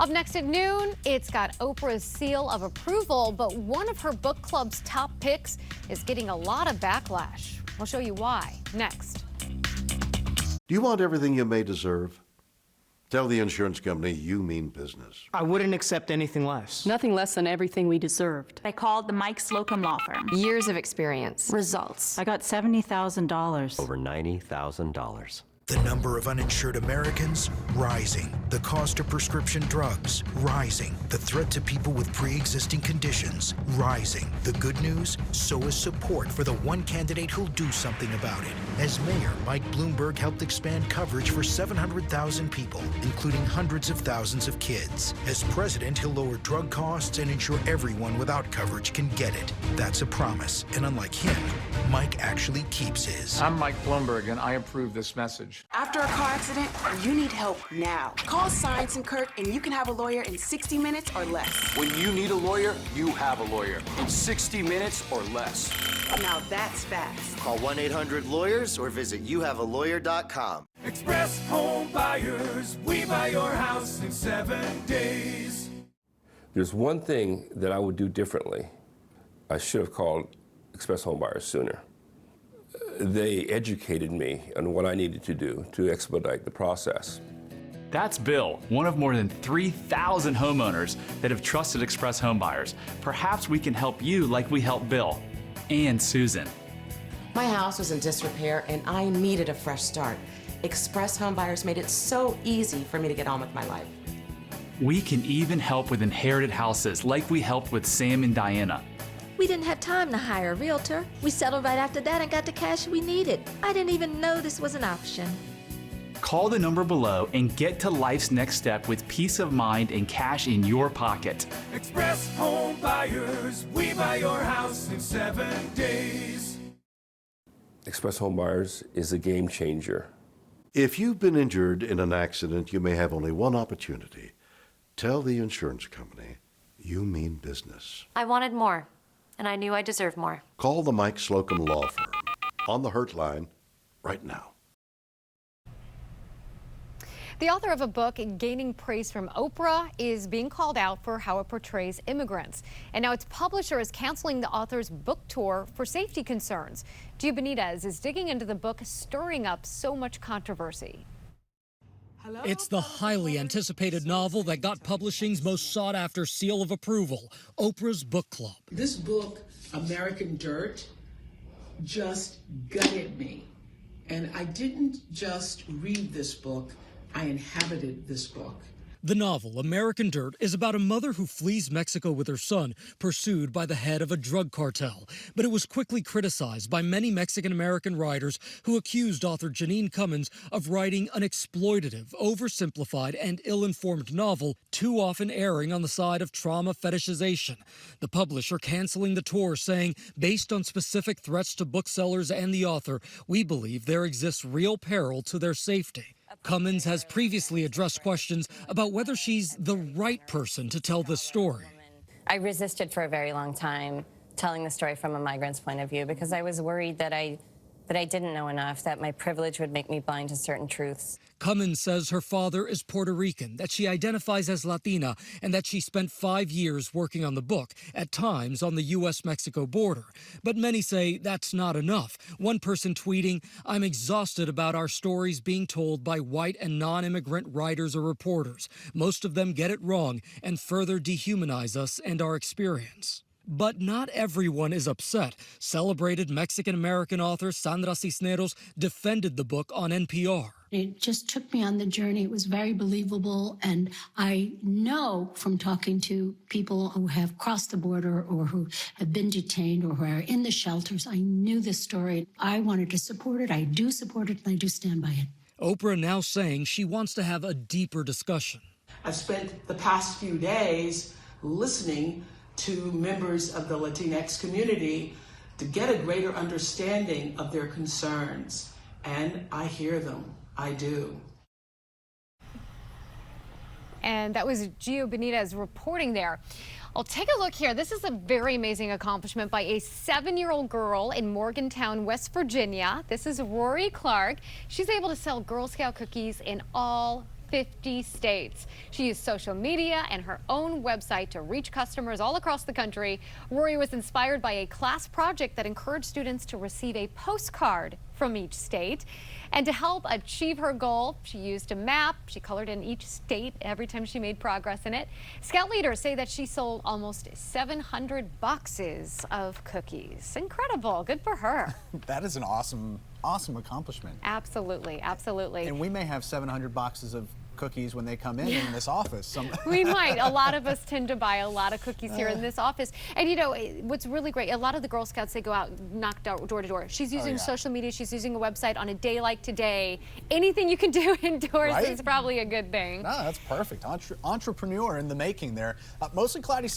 Up next at noon, it's got Oprah's seal of approval, but one of her book club's top picks is getting a lot of backlash. We'll show you why next. Do you want everything you may deserve? Tell the insurance company you mean business. I wouldn't accept anything less. Nothing less than everything we deserved. I called the Mike Slocum Law Firm. Years of experience. Results. I got $70,000. Over $90,000. The number of uninsured Americans rising. The cost of prescription drugs rising. The threat to people with pre-existing conditions rising. The good news? So is support for the one candidate who'll do something about it. As mayor, Mike Bloomberg helped expand coverage for 700,000 people, including hundreds of thousands of kids. As president, he'll lower drug costs and ensure everyone without coverage can get it. That's a promise. And unlike him, Mike actually keeps his. I'm Mike Bloomberg, and I approve this message. After a car accident, you need help now. Call Science and Kirk and you can have a lawyer in 60 minutes or less. When you need a lawyer, you have a lawyer in 60 minutes or less. Now that's fast. Call 1-800-LAWYERS or visit youhavealawyer.com. Express Home Buyers, we buy your house in 7 days. There's one thing that I would do differently. I should have called Express Home Buyers sooner. They educated me on what I needed to do to expedite the process. That's Bill, one of more than 3,000 homeowners that have trusted Express Home Buyers. Perhaps we can help you like we helped Bill and Susan. My house was in disrepair and I needed a fresh start. Express Home Buyers made it so easy for me to get on with my life. We can even help with inherited houses like we helped with Sam and Diana. We didn't have time to hire a realtor. We settled right after that and got the cash we needed. I didn't even know this was an option. Call the number below and get to life's next step with peace of mind and cash in your pocket. Express Home Buyers, we buy your house in 7 days. Express Home Buyers is a game changer. If you've been injured in an accident, you may have only one opportunity. Tell the insurance company you mean business. I wanted more, and I knew I deserved more. Call the Mike Slocum Law Firm on the Hurt Line right now. The author of a book gaining praise from Oprah is being called out for how it portrays immigrants. And now its publisher is canceling the author's book tour for safety concerns. Gio Benitez is digging into the book, stirring up so much controversy. It's the highly anticipated novel that got publishing's most sought-after seal of approval, Oprah's Book Club. This book, American Dirt, just gutted me. And I didn't just read this book, I inhabited this book. The novel, American Dirt, is about a mother who flees Mexico with her son, pursued by the head of a drug cartel. But it was quickly criticized by many Mexican-American writers who accused author Janine Cummins of writing an exploitative, oversimplified, and ill-informed novel, too often erring on the side of trauma fetishization. The publisher canceling the tour, saying, based on specific threats to booksellers and the author, we believe there exists real peril to their safety. Cummins has previously addressed questions about whether she's the right person to tell this story. I resisted for a very long time telling the story from a migrant's point of view because I was worried that I didn't know enough, that my privilege would make me blind to certain truths. Cummins says her father is Puerto Rican, that she identifies as Latina, and that she spent 5 years working on the book, at times on the U.S.-Mexico border. But many say that's not enough. One person tweeting, "I'm exhausted about our stories being told by white and non-immigrant writers or reporters. Most of them get it wrong and further dehumanize us and our experience." But not everyone is upset. Celebrated Mexican-American author Sandra Cisneros defended the book on NPR. It just took me on the journey. It was very believable. And I know from talking to people who have crossed the border or who have been detained or who are in the shelters, I knew this story. I wanted to support it. I do support it, and I do stand by it. Oprah now saying she wants to have a deeper discussion. I've spent the past few days listening to members of the Latinx community to get a greater understanding of their concerns. And I hear them. I do. And that was Gio Benitez reporting there. Well, take a look here. This is a very amazing accomplishment by a 7-year-old girl in Morgantown, West Virginia. This is Rory Clark. She's able to sell Girl Scout cookies in all 50 states. She used social media and her own website to reach customers all across the country. Rory was inspired by a class project that encouraged students to receive a postcard from each state. And to help achieve her goal, she used a map. She colored in each state every time she made progress in it. Scout leaders say that she sold almost 700 boxes of cookies. Incredible. Good for her. That is an awesome accomplishment. Absolutely, absolutely. And we may have 700 boxes of cookies when they come in this office. We might. A lot of us tend to buy a lot of cookies here in this office. And you know, what's really great, a lot of the Girl Scouts, they go out, knock door to door. She's using social media, she's using a website on a day like today. Anything you can do indoors is probably a good thing. No, that's perfect. Entrepreneur in the making there. Mostly cloudy.